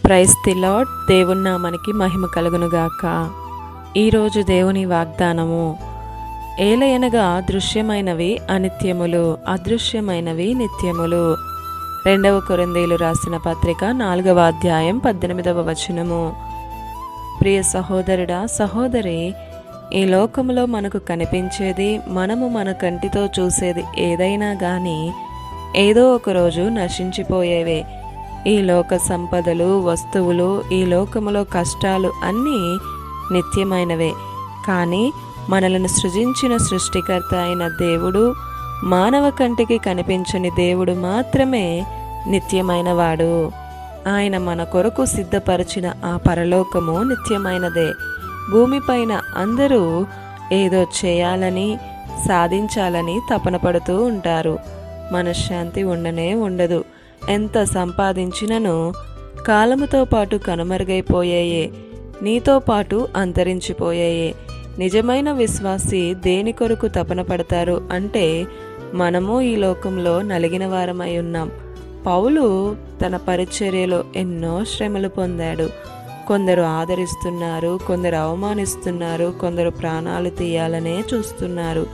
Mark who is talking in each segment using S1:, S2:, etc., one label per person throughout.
S1: Praise the lord. దేవుని నామానికి మహిమ కలుగునుగాక. ఈరోజు దేవుని వాగ్దానము, ఏలయనగా దృశ్యమైనవి అనిత్యములు, అదృశ్యమైనవి నిత్యములు. 2 కొరింథీయులు రాసిన పత్రిక 4వ అధ్యాయం 18వ వచనము. ప్రియ సహోదరుడా, సహోదరి, ఈ లోకములో మనకు కనిపించేది, మనము మన కంటితో చూసేది ఏదైనా కానీ ఏదో ఒకరోజు నశించిపోయేవే. ఈ లోక సంపదలు, వస్తువులు, ఈ లోకములో కష్టాలు అన్నీ నిత్యమైనవే. కానీ మనలను సృజించిన సృష్టికర్త అయిన దేవుడు, మానవ కంటికి కనిపించని దేవుడు మాత్రమే నిత్యమైనవాడు. ఆయన మన కొరకు సిద్ధపరిచిన ఆ పరలోకము నిత్యమైనదే. భూమిపైన అందరూ ఏదో చేయాలని, సాధించాలని తపన పడుతూ ఉంటారు. మనశ్శాంతి ఉండనే ఉండదు. ఎంత సంపాదించినను కాలముతో పాటు కనుమరుగైపోయాయే, నీతో పాటు అంతరించిపోయాయే. నిజమైన విశ్వాసి దేని కొరకు తపన పడతారు అంటే, మనము ఈ లోకంలో నలిగిన వారమై ఉన్నాం. పౌలు తన పరిచర్యలో ఎన్నో శ్రమలు పొందాడు. కొందరు ఆదరిస్తున్నారు, కొందరు అవమానిస్తున్నారు, కొందరు ప్రాణాలు తీయాలనే చూస్తున్నారు.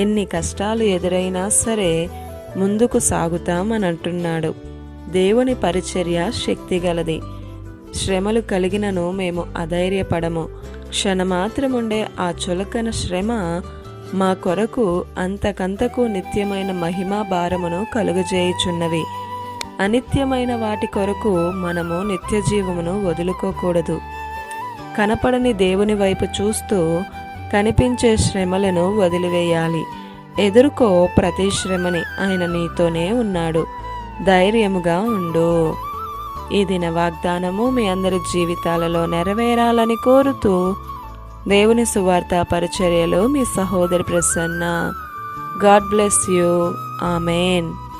S1: ఎన్ని కష్టాలు ఎదురైనా సరే ముందుకు సాగుతామని అంటున్నాడు. దేవుని పరిచర్య శక్తిగలది. శ్రమలు కలిగినను మేము అధైర్యపడము. క్షణమాత్రముండే ఆ చులకన శ్రమ మా కొరకు అంతకంతకు నిత్యమైన మహిమా భారమును కలుగజేయుచున్నవి. అనిత్యమైన వాటి కొరకు మనము నిత్య జీవమును వదులుకోకూడదు. కనపడని దేవుని వైపు చూస్తూ కనిపించే శ్రమలను వదిలివేయాలి. ఎదుర్కో ప్రతి శ్రమని, ఆయన నీతోనే ఉన్నాడు. ధైర్యముగా ఉండు. ఈ దిన వాగ్దానము మీ అందరి జీవితాలలో నెరవేరాలని కోరుతూ, దేవుని సువార్త పరిచర్యలో మీ సహోదరి Prasanna. God bless you. Amen.